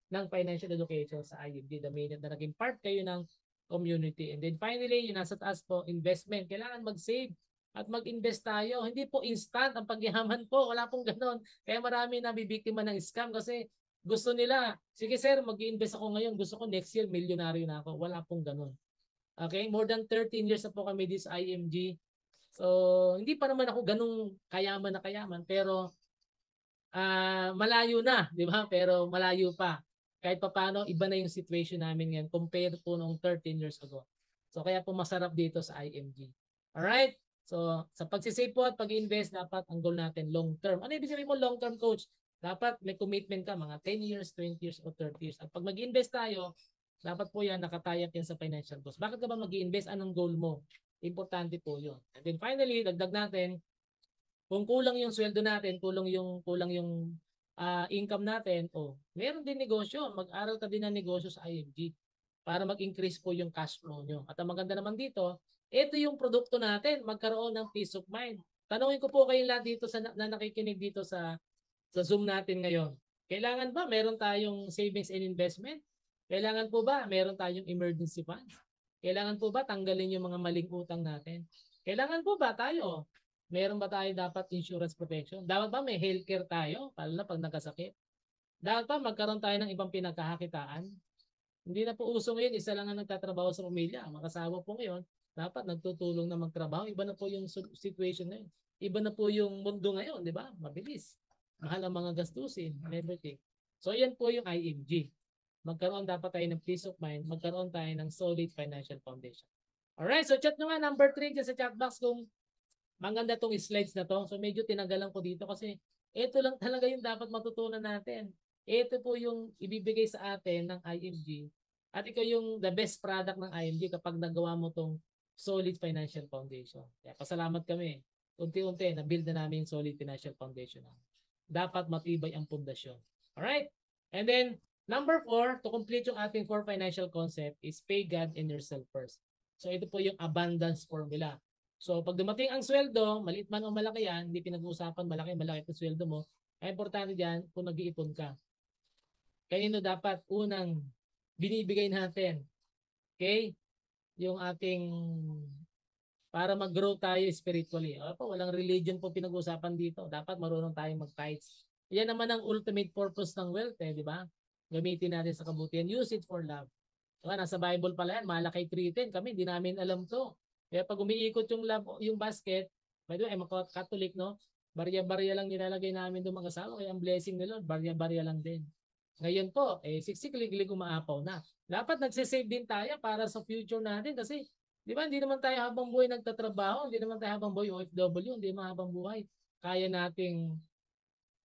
ng financial education sa IMG the minute na naging part kayo ng community. And then finally, yung nasa taas po, investment. Kailangan mag-save at mag-invest tayo. Hindi po instant ang pagyaman po. Wala pong ganon. Kaya marami na bibiktima ng scam kasi gusto nila, sige sir, mag-invest ako ngayon. Gusto ko next year, milyonaryo na ako. Wala pong ganun. Okay? More than 13 years na po kami this IMG. So, hindi pa naman ako ganung kayaman na kayaman. Pero, malayo na. Di ba? Pero malayo pa. Kahit pa paano, iba na yung situation namin ngayon compared po noong 13 years ago. So, kaya po masarap dito sa IMG. Alright? So, sa pagsisave po at pag-invest, dapat ang goal natin long term. Ano ibig sabihin mo long term, coach? Dapat may commitment ka, mga 10 years, 20 years, o 30 years. At pag mag-invest tayo, dapat po yan, nakatayak yan sa financial goals. Bakit ka ba mag-invest? Anong goal mo? Importante po yun. And then finally, dagdag natin, kung kulang yung sweldo natin, kulang yung income natin, meron din negosyo. Mag-aral ka din ng negosyo sa IMG para mag-increase po yung cash flow nyo. At ang maganda naman dito, ito yung produkto natin, magkaroon ng peace of mind. Tanungin ko po kayo lahat dito na nakikinig dito sa Zoom natin ngayon. Kailangan ba meron tayong savings and investment? Kailangan po ba meron tayong emergency fund? Kailangan po ba tanggalin yung mga maling utang natin? Kailangan po ba tayo? Meron ba tayo dapat insurance protection? Dapat ba may healthcare tayo? Lalo na pag nagkasakit? Dapat ba magkaroon tayo ng ibang pinagkakakitaan? Hindi na po uso ngayon, isa lang ang nagtatrabaho sa pamilya. Makasawa po ngayon, dapat nagtutulong na magtrabaho. Iba na po yung situation ngayon. Iba na po yung mundo ngayon, di ba? Mabilis. Mahal ang mga gastusin and everything. So yan po yung IMG. Magkaroon dapat tayo ng peace of mind. Magkaroon tayo ng solid financial foundation. Alright, so chat nyo nga number 3 dyan sa chat box kung maganda tong slides na to. So medyo tinagalan ko dito kasi ito lang talaga yung dapat matutunan natin. Ito po yung ibibigay sa atin ng IMG. At ikaw yung the best product ng IMG kapag nagawa mo tong solid financial foundation. Kaya pasalamat kami. Unti-unti, na-build na namin yung solid financial foundation. Dapat matibay ang pundasyon. Alright? And then, number 4, to complete yung ating 4 financial concept is pay God and yourself first. So ito po yung abundance formula. So pag dumating ang sweldo, maliit man o malaki yan, hindi pinag-uusapan malaki ang sweldo mo, ay importante diyan kung nag-iipon ka. Kanino dapat unang binibigay natin? Okay? Yung ating para mag-grow tayo spiritually. Opo, walang religion po pinag-uusapan dito. Dapat marunong tayong mag-tithes. Yan naman ang ultimate purpose ng wealth, di ba? Gamitin natin sa kabutihan. Use it for love. Diba? Nasa Bible pala yan, Malakay 3:10. Kami, hindi namin alam to. Kaya pag umiikot yung love, yung basket, by the way, mga Catholic, no? Barya-barya lang nilalagay namin doon mga asawa. Kaya ang blessing nila, barya-barya lang din. Ngayon po, siksik-liglig umaapaw na. Dapat nagsisave din tayo para sa future natin kasi di ba, hindi naman tayo habang buhay nagtatrabaho, hindi naman tayo habang buhay OFW, hindi naman habang buhay kaya nating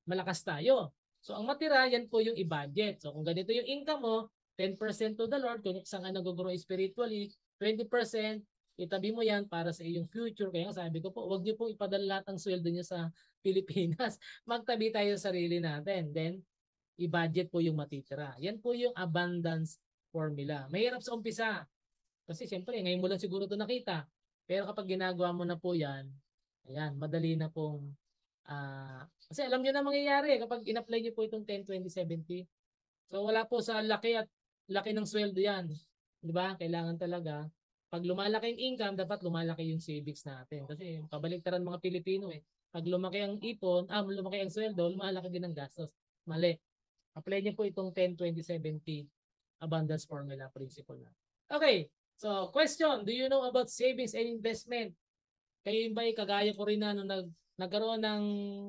malakas tayo. So, ang matira, yan po yung i-budget. So, kung ganito yung income mo, 10% to the Lord, kung saan ka nag-grow spiritually, 20%, itabi mo yan para sa iyong future. Kaya sabi ko po, huwag niyo pong ipadala lahat ng sweldo niyo sa Pilipinas. Magtabi tayo sa sarili natin. Then, i-budget po yung matitira. Yan po yung abundance formula. Mahirap sa umpisa. Kasi siyempre, ngayon mo lang siguro ito nakita. Pero kapag ginagawa mo na po yan, ayan, madali na pong, kasi alam nyo na mangyayari kapag in-apply nyo po itong 10, 20, 70. So wala po sa laki ng sweldo yan. Di ba? Kailangan talaga, pag lumalaki yung income, dapat lumalaki yung savings natin. Kasi kabaliktaran mga Pilipino Pag lumaki ang ipon, lumaki ang sweldo, lumalaki din ang gastos. Mali. Apply niyo po itong 10, 20, 70 abundance formula principle na. Okay. So, question, do you know about savings and investment? Kayo ba kagaya ko rin na nung nagkaroon ng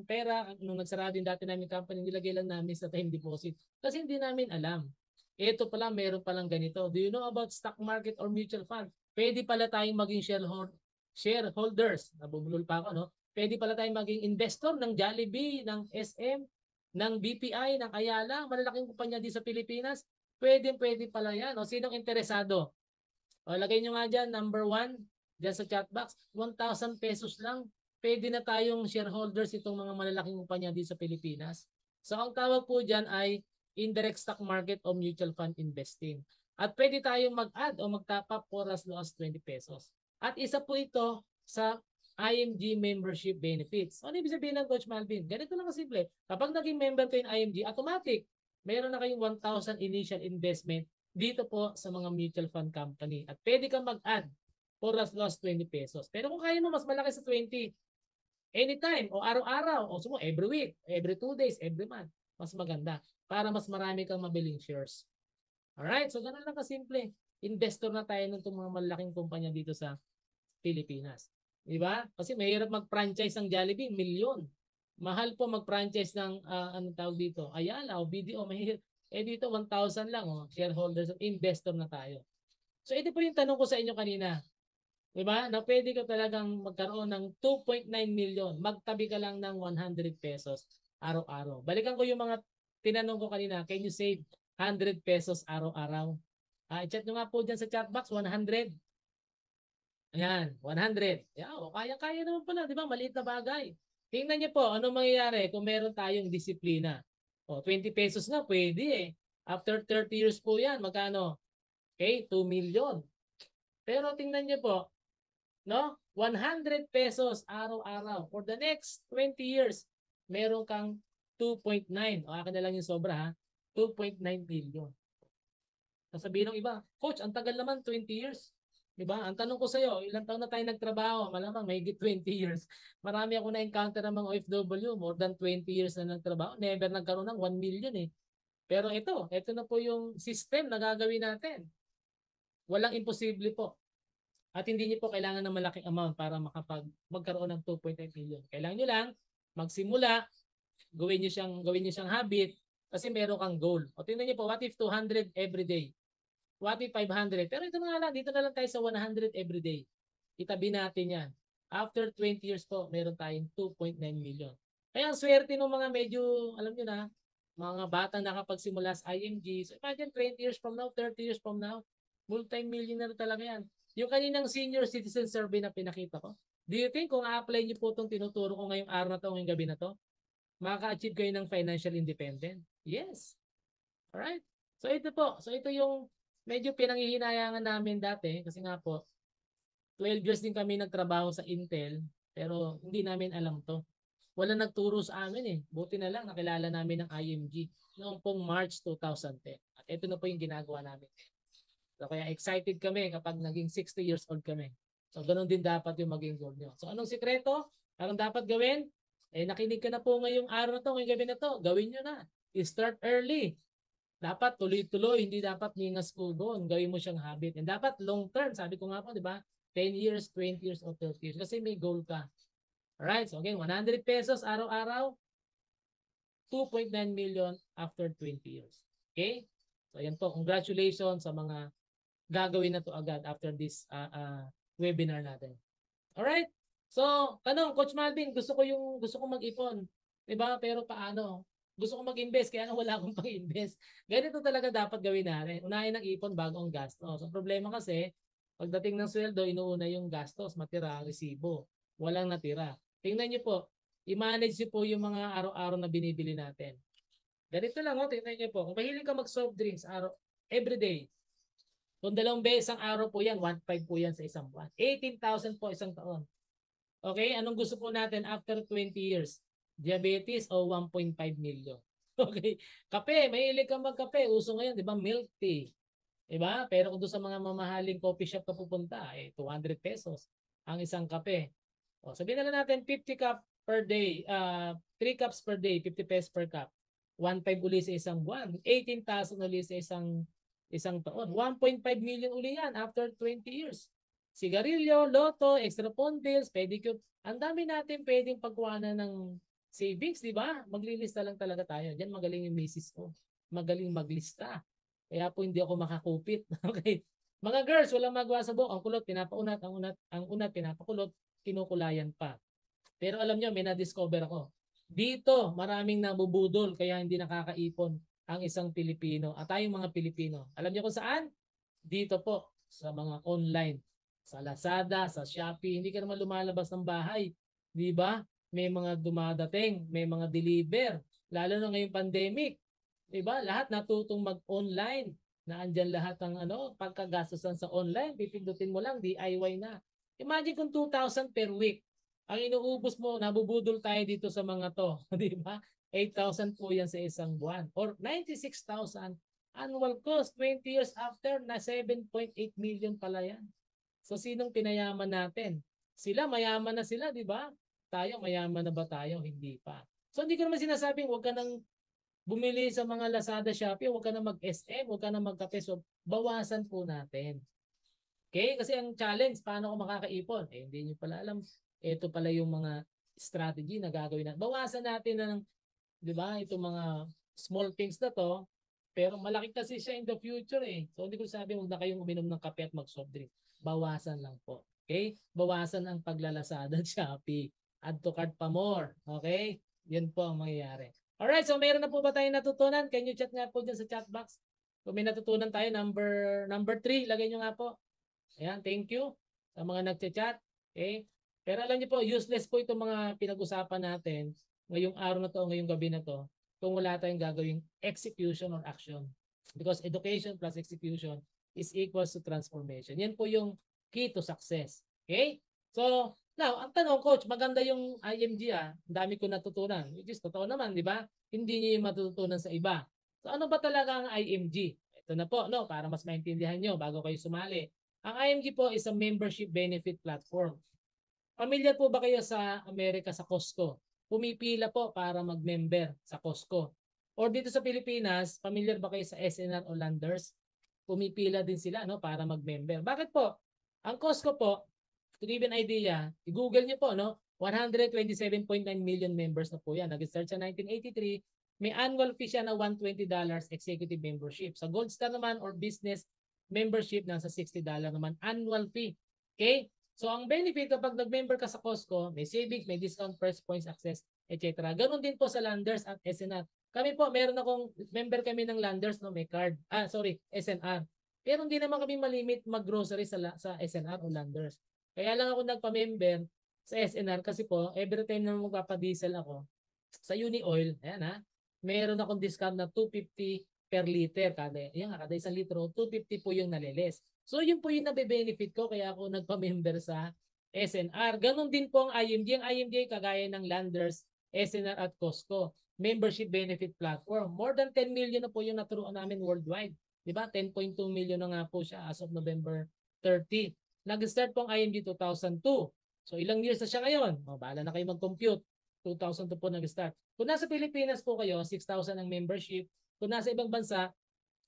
pera, nung nagsara din dati namin company, nilagay lang namin sa time deposit. Kasi hindi namin alam. Ito pala, meron palang ganito. Do you know about stock market or mutual fund? Pwede pala tayong maging shareholders. Nabubulol pa ako, no? Pwede pala tayong maging investor ng Jollibee, ng SM, ng BPI, ng Ayala, malalaking kumpanya din sa Pilipinas. Pwede pala yan. O, sinong interesado? O, lagay nyo nga dyan, number 1, dyan sa chat box, 1,000 pesos lang. Pwede na tayong shareholders itong mga malalaking kumpanya dito sa Pilipinas. So, ang tawag po dyan ay indirect stock market o mutual fund investing. At pwede tayong mag-add o mag-top up for as low as 20 pesos. At isa po ito sa IMG membership benefits. Ano ibig sabihin ng Coach Malvin? Ganito lang kasimple. Kapag naging member kayo ng IMG, automatic, meron na kayong 1,000 initial investment dito po sa mga mutual fund company. At pwede kang mag-add for as low as 20 pesos. Pero kung kaya mo mas malaki sa 20, anytime o araw-araw o sumo every week, every 2 days, every month, mas maganda para mas marami kang mabiling shares. Alright, so ganun lang kasimple. Investor na tayo ng mga malaking kumpanya dito sa Pilipinas. Di ba? Kasi mahirap mag-franchise ng Jollibee, milyon. Mahal po mag-franchise ng anong tawag dito? Ayala o BDO, mahirap. Eh dito 1,000 lang, oh, shareholders, investor na tayo. So ito po yung tanong ko sa inyo kanina. Di ba? Na pwede ka talagang magkaroon ng 2.9 million. Magtabi ka lang ng 100 pesos araw-araw. Balikan ko yung mga tinanong ko kanina. Can you save 100 pesos araw-araw? I-chat nyo nga po dyan sa chat box, 100. Ayan, 100. Yan, kaya-kaya naman pala, di ba? Maliit na bagay. Tingnan niyo po, ano mangyayari kung meron tayong disiplina. O, 20 pesos nga, pwede eh. After 30 years po yan, magkano? Okay, 2 million. Pero tingnan niyo po, no? 100 pesos araw-araw. For the next 20 years, meron kang 2.9. O, akin na lang yung sobra ha. 2.9 million. Sasabihin ng iba, Coach, ang tagal naman, 20 years. Diba? Ang tanong ko sa iyo, ilang taon na tayo nagtrabaho? Malamang may 20 years. Marami ako na-encounter ng mga OFW, more than 20 years na nagtrabaho. Never nagkaroon ng 1 million eh. Pero ito na po yung system na gagawin natin. Walang imposible po. At hindi niyo po kailangan ng malaking amount para magkaroon ng 2.8 million. Kailangan niyo lang magsimula, gawin niyo siyang habit kasi meron kang goal. O tingnan niyo po, what if 200 every day? What if 500? Pero ito na lang, dito na lang tayo sa 100 every day. Itabi natin yan. After 20 years po, meron tayong 2.9 million. Kaya ang swerte ng mga medyo, alam nyo na, mga batang nakapagsimula sa IMG. So imagine 20 years from now, 30 years from now, multi-millionaire talaga yan. Yung kaninang senior citizen survey na pinakita ko, do you think kung a-apply nyo po itong tinuturo ko ngayong araw na to, ngayong gabi na to, makaka-achieve kayo ng financial independent? Yes. Alright? So ito po. So ito yung medyo pinanghihinayangan namin dati kasi nga po 12 years din kami nagtrabaho sa Intel pero hindi namin alam to. Wala nagturo sa amin eh. Buti na lang nakilala namin ng IMG noong pong March 2010. At ito na po yung ginagawa namin. So kaya excited kami kapag naging 60 years old kami. So ganun din dapat yung maging goal nyo. So anong sikreto? Anong dapat gawin? Eh nakinig ka na po ngayong araw na to, ngayong gabi na to. Gawin nyo na. Start early. Dapat tuloy-tuloy, hindi dapat ningas kugon. Gawin mo siyang habit. And dapat long term, sabi ko nga po, di ba? 10 years, 20 years, or 30 years. Kasi may goal ka. Alright, so again, 100 pesos araw-araw, 2.9 million after 20 years. Okay? So ayan po, congratulations sa mga gagawin na to agad after this webinar natin. Alright? So, tanong, Coach Malvin, gusto ko mag-ipon. Diba? Pero paano? Gusto ko mag-invest kaya wala akong pang-invest. Ganito talaga dapat gawin natin. Unahin ang ipon bago ang gastos. So, problema kasi, pagdating ng sweldo, inuuna yung gastos, matira, resibo. Walang natira. Tingnan niyo po, i-manage niyo po yung mga araw-araw na binibili natin. Ganito lang, tingnan niyo po. Kung mahilig ka mag-soft drinks every day, kung 2 beses ang araw po yan, 1.5 po yan sa isang buwan. 18,000 po isang taon. Okay, anong gusto po natin after 20 years? Diabetes o 1.5 million. Okay, kape, mahilig kang magkape. Uso ngayon, di ba? Milk tea. Di ba? Pero kung doon sa mga mamahaling coffee shop ka pupunta, 200 pesos ang isang kape. O, sabihin na lang natin 50 cup per day, 3 cups per day, 50 pesos per cup. 1.5 uli sa isang buwan. 18,000 uli sa isang taon. 1.5 million uli yan after 20 years. Sigarilyo, loto, extra phone bills, pedicure. Ang dami natin pwedeng pagkuhanan ng savings, di ba? Maglilista lang talaga tayo. Diyan magaling yung misis ko. Magaling maglista. Kaya po hindi ako makakupit. Okay. Mga girls, walang magawa sa buhok. Ang kulot, pinapaunat. Ang unat, pinapakulot. Kinukulayan pa. Pero alam nyo, may na-discover ako. Dito, maraming nabubudol kaya hindi nakakaipon ang isang Pilipino at tayong mga Pilipino. Alam niyo kung saan? Dito po, sa mga online. Sa Lazada, sa Shopee, hindi ka naman lumalabas ng bahay. Di ba? May mga dumadating, may mga deliver. Lalo na ngayong pandemic. Di ba? Lahat natutong mag-online. na andyan lahat ng pagkagastosan sa online, pipindutin mo lang, DIY na. Imagine kung 2,000 per week. Ang inuubos mo, nabubudol tayo dito sa mga to, di ba? 8,000 po yan sa isang buwan. Or 96,000 annual cost, 20 years after, na 7.8 million pala yan. So sinong pinayaman natin? Sila, mayaman na sila, di ba? Tayo, mayaman na ba tayo? Hindi pa. So hindi ko naman sinasabing huwag ka nang bumili sa mga Lazada, Shopee, huwag ka na mag-SM, huwag ka na magkape. So bawasan po natin. Okay? Kasi ang challenge, paano ko makakaipon? Hindi nyo pala alam. Ito pala yung mga strategy na gagawin natin. Bawasan natin ng, di ba, itong mga small things na to. Pero malaki kasi siya in the future eh. So hindi ko sabi huwag na kayong uminom ng kape at mag-soft drink. Bawasan lang po. Okay? Bawasan ang paglalasada at Shopee. Add to cart pa more. Okay? Yun po ang mangyayari. Alright, so meron na po ba tayong natutunan? Can you chat nga po dyan sa chat box? Kung may natutunan tayo, number 3, lagay nyo nga po. Ayan, thank you sa mga nagchat-chat. Okay? Pero alam niyo po, useless po itong mga pinag-usapan natin ngayong araw na to, ngayong gabi na to, kung wala tayong gagawing execution or action. Because education plus execution is equals to transformation. Yan po yung key to success. Okay? So, now, ang tanong, coach, maganda yung IMG ah. Ang dami ko natutunan. Which is totoo naman, di ba? Hindi niyo yung matutunan sa iba. So, ano ba talaga ang IMG? Ito na po, no, para mas maintindihan nyo bago kayo sumali. Ang IMG po is a membership benefit platform. Familiar po ba kayo sa Amerika sa Costco? Pumipila po para mag-member sa Costco. Or dito sa Pilipinas, familiar ba kayo sa SNR o Landers? Pumipila din sila no para mag-member. Bakit po? Ang Costco po, to give an idea, i-google niyo po no, 127.9 million members na po yan. Nag-start sa 1983. May annual fee siya na $120 executive membership. Sa Gold Star naman or business membership nasa $60 naman annual fee. Okay? So ang benefit kapag nag-member ka sa Costco, may savings, may discount, first points access, etc. Ganon din po sa Landers at SNR. Kami po, meron akong member kami ng Landers, no, may card. SNR. Pero hindi naman kami malimit mag-grocery sa SNR o Landers. Kaya lang ako nagpa-member sa SNR kasi po, every time na magpapadiesel ako sa Uni-Oil, ayan ha, meron akong discount na 250 per liter kada isang litro, 250 po yung nalilis. So yun po yung nabe-benefit ko kaya ako nagpa-member sa SNR. Ganon din po ang IMG. Ang IMG kagaya ng Landers, SNR at Costco. Membership benefit platform. More than 10 million na po yung naturuan namin worldwide. Diba? 10.2 million na nga po siya as of November 30. Nag-start po ang IMG 2002. So ilang years na siya ngayon? Bahala na kayo mag-compute. 2002 po nag-start. Kung nasa Pilipinas po kayo, 6,000 ang membership. Kung nasa ibang bansa,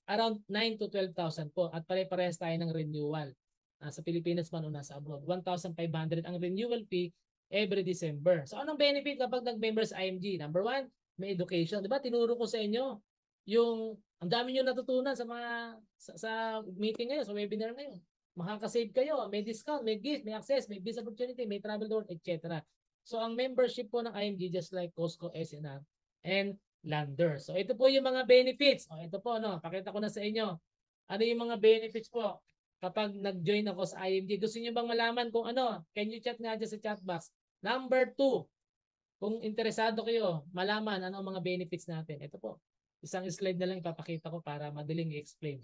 around 9 to 12,000 po. At pare-parehas tayo ng renewal. Nasa Pilipinas man o nasa abroad. 1,500 ang renewal fee every December. So anong benefit kapag nag-member sa IMG? Number 1, may education. Diba? Tinuro ko sa inyo yung ang dami nyo natutunan sa mga sa meeting ngayon, sa webinar ngayon. Makakasave kayo, may discount, may gift, may access, may business opportunity, may travel door, etc. So ang membership po ng IMG just like Costco, SNR, and Landers. So ito po yung mga benefits. Ito po, no, pakita ko na sa inyo. Ano yung mga benefits po kapag nag-join ako sa IMG? Gusto niyo bang malaman kung ano? Can you chat nga dyan sa chat box? Number 2, kung interesado kayo malaman ano ang mga benefits natin. Ito po. Isang slide na lang ipapakita ko para madaling i-explain.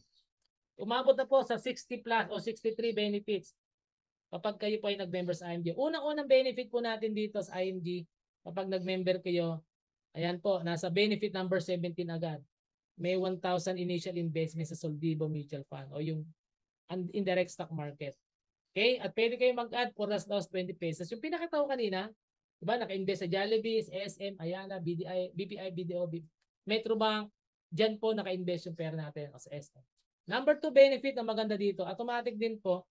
Umabot na po sa 60 plus o 63 benefits kapag kayo po ay nag-member sa IMG. Unang-unang benefit po natin dito sa IMG kapag nag-member kayo, ayan po, nasa benefit number 17 agad. May 1,000 initial investment sa Soldivo Mutual Fund o yung indirect stock market. Okay? At pwede kayo mag-add for as low as 20 pesos. Yung pinakita ko kanina, diba, naka-invest sa Jollibee, SM, Ayala, BPI, BDO, Metrobank, dyan po naka-invest yung pera natin o sa SM. Number 2 benefit na maganda dito, automatic din po,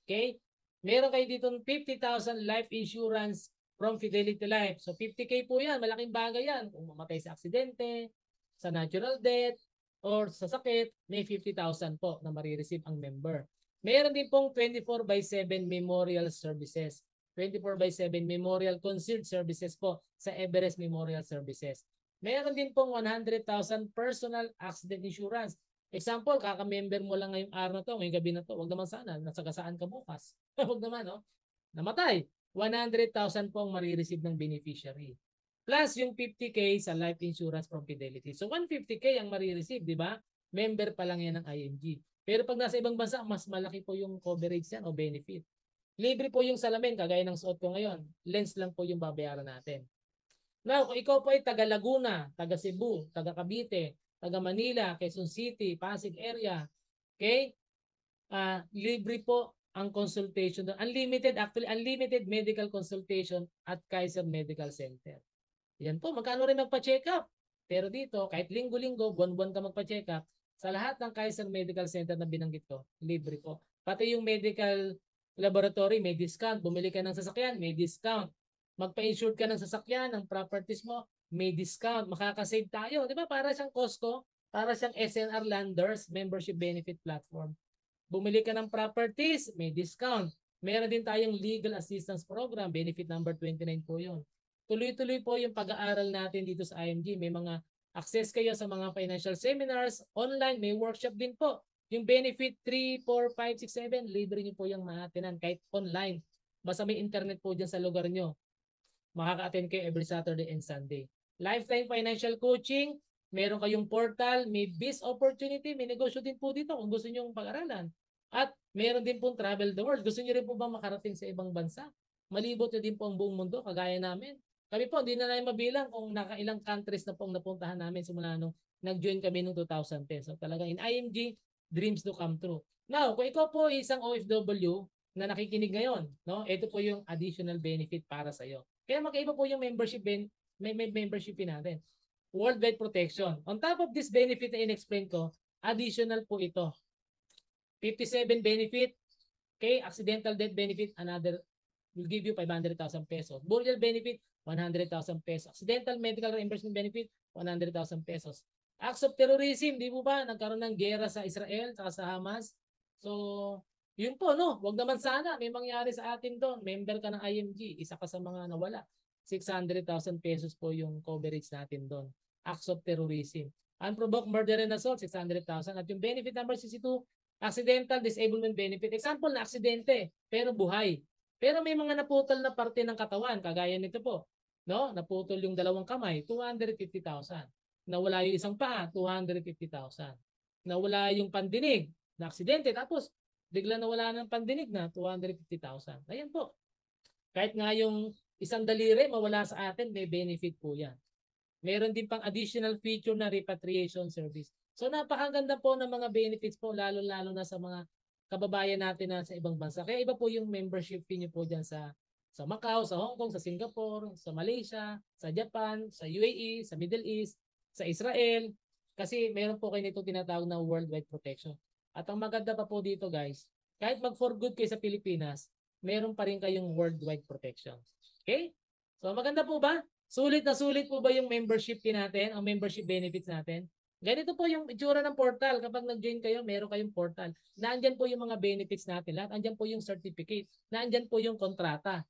okay? Meron kayo dito 50,000 life insurance from Fidelity Life. So 50K po yan, malaking bagay yan. Kung mamatay sa aksidente, sa natural death, or sa sakit, may 50,000 po na marireceive ang member. Meron din pong 24/7 memorial services. 24/7 memorial concert services po sa Everest Memorial Services. Meron din pong 100,000 personal accident insurance. Example, kaka-member mo lang ngayong araw na to, ngayong gabi na to, wag naman sana, nasagasaan ka bukas. Wag naman, no? Namatay. 100,000 po ang marireceive ng beneficiary. Plus yung 50K sa life insurance from Fidelity. So 150K ang marireceive, di ba? member pa lang yan ng IMG. Pero pag nasa ibang bansa, mas malaki po yung coverage yan o benefit. Libre po yung salamin, kagaya ng suot ko ngayon. Lens lang po yung babayaran natin. Now, kung ikaw po ay taga Laguna, taga Cebu, taga Cavite, taga Manila, Quezon City, Pasig area, okay? Libre po ang consultation doon. Unlimited, actually, unlimited medical consultation at Kaiser Medical Center. Yan po, magkano rin magpa-check up. Pero dito, kahit linggo-linggo, buwan-buwan ka magpa-check up, sa lahat ng Kaiser Medical Center na binanggit ko, libre po. Pati yung medical laboratory, may discount. Bumili ka ng sasakyan, may discount. Magpa-insure ka ng sasakyan, ng properties mo, may discount. Makakasave tayo. Di ba? Para siyang Costco, para siyang SNR Landers Membership Benefit Platform. Bumili ka ng properties, may discount. Meron din tayong legal assistance program, benefit number 29 po yun. Tuloy-tuloy po yung pag-aaral natin dito sa IMG. May mga access kayo sa mga financial seminars, online, may workshop din po. Yung benefit 3, 4, 5, 6, 7, libre nyo po yung mahatinan kahit online. Basta may internet po dyan sa lugar nyo. Makaka-attend kayo every Saturday and Sunday. Lifetime financial coaching, meron kayong portal, may biz opportunity, may negosyo din po dito kung gusto nyo pag-aralan. At meron din pong travel the world. Gusto nyo rin po ba makarating sa ibang bansa? Malibot nyo din po ang buong mundo, kagaya namin. Kami po, hindi na namin mabilang kung nakailang countries na pong napuntahan namin simula nung nag-join kami noong 2010. So talaga in IMG, dreams do come true. Now, kung ikaw po isang OFW na nakikinig ngayon, no? Ito po yung additional benefit para sa iyo. Kaya magkaiba po yung membership may membership natin. Worldwide protection. On top of this benefit na in-explain ko, additional po ito. 57 benefit, okay, accidental death benefit, another will give you 500,000 pesos. Burial benefit, 100,000 pesos. Accidental medical reimbursement benefit, 100,000 pesos. Acts of terrorism, di po ba? Nagkaroon ng gera sa Israel at sa Hamas. So, yun po, no? Huwag naman sana may mangyari sa atin doon. Member ka ng IMG, isa ka sa mga nawala. 600,000 pesos po yung coverage natin doon. Acts of terrorism. Unprovoked murder and assault, 600,000. At yung benefit number 62, accidental disablement benefit. Example na aksidente, pero buhay. Pero may mga naputol na parte ng katawan, kagaya nito po. No? Naputol yung dalawang kamay, 250,000. Nawala yung isang paa, 250,000. Nawala yung pandinig, na aksidente, tapos bigla nawala ng pandinig na 250,000. Ayan po. Kahit nga yung isang daliri mawala sa atin, may benefit po yan. Meron din pang additional feature na repatriation service. So napakaganda po ng mga benefits po, lalo-lalo na sa mga kababayan natin na sa ibang bansa. Kaya iba po yung membership fee nyo po dyan sa Macau, sa Hong Kong, sa Singapore, sa Malaysia, sa Japan, sa UAE, sa Middle East, sa Israel. Kasi meron po kayo nito tinatawag na worldwide protection. At ang maganda pa po dito guys, kahit mag-for good kayo sa Pilipinas, meron pa rin kayong worldwide protection. Okay? So maganda po ba? Sulit na sulit po ba yung membership fee natin, ang membership benefits natin? Ganito po yung itsura ng portal. Kapag nag-join kayo, meron kayong portal. Naandyan po yung mga benefits natin lahat. Andyan po yung certificate. Naandyan po yung kontrata.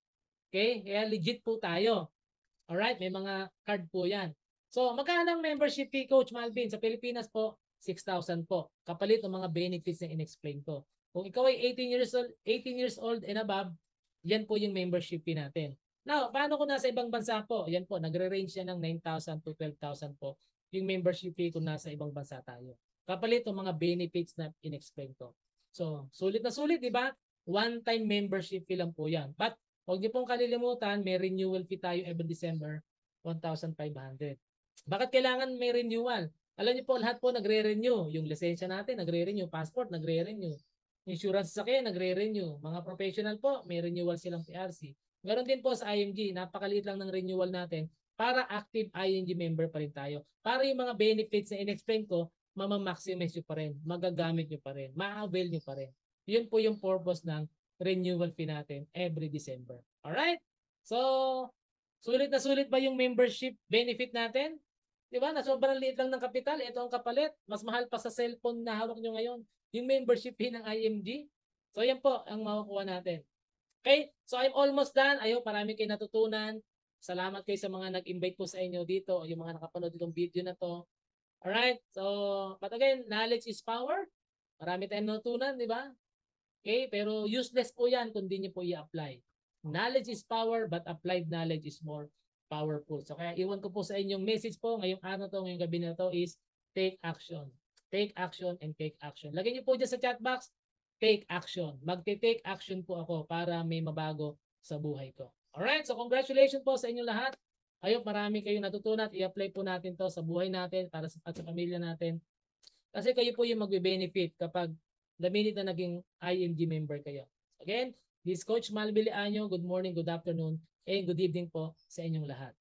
Okay? Kaya legit po tayo. Alright? May mga card po yan. So, magkano ang membership fee, Coach Malvin? Sa Pilipinas po, 6,000 po. Kapalit ng mga benefits na in-explain ko. Kung ikaw ay 18 years old and above, yan po yung membership fee natin. Now, paano kung nasa ibang bansa po? Yan po, nagre-range yan ng 9,000 to 12,000 po yung membership fee kung nasa ibang bansa tayo. Kapalit ng mga benefits na in-explain ko. So, sulit na sulit, di ba? One-time membership fee lang po yan. But, huwag niyo pong kalilimutan, may renewal fee tayo every December, 1,500. Bakit kailangan may renewal? Alam niyo po, lahat po nagre-renew. Yung lisensya natin, nagre-renew. Passport, nagre-renew. Insurance sa kayo, nagre-renew. Mga professional po, may renewal silang PRC. Ganon din po sa IMG, napakaliit lang ng renewal natin para active IMG member pa rin tayo. Para yung mga benefits na in-explain ko, mamamaximize nyo pa rin, magagamit nyo pa rin, ma-avail nyo pa rin. Yun po yung purpose ng renewal fee natin every December. Alright? So, sulit na sulit ba yung membership benefit natin? Di ba? Na sobrang liit lang ng kapital, ito ang kapalit. Mas mahal pa sa cellphone na hawak nyo ngayon. Yung membership fee ng IMG. So, yan po ang makukuha natin. Okay, so I'm almost done. Ayaw, parami kayo natutunan. Salamat kayo sa mga nag-invite po sa inyo dito, yung mga nakapanood itong video na to. Alright, so, but again, knowledge is power. Marami tayong natutunan, di ba? Okay, pero useless po yan kung di nyo po i-apply. Knowledge is power, but applied knowledge is more powerful. So, kaya iwan ko po sa inyong message po ngayong araw to, ngayong gabi na to is take action. Take action and take action. Lagyan niyo po dyan sa chat box, take action. Magte-take action po ako para may mabago sa buhay ko. Alright, so congratulations po sa inyong lahat. Ayun, marami kayong natutunan. I-apply po natin to sa buhay natin para at sa pamilya natin. Kasi kayo po yung magbe-benefit kapag the minute na naging IMG member kayo. Again, this is Coach Malvili Anyo. Good morning, good afternoon, and good evening po sa inyong lahat.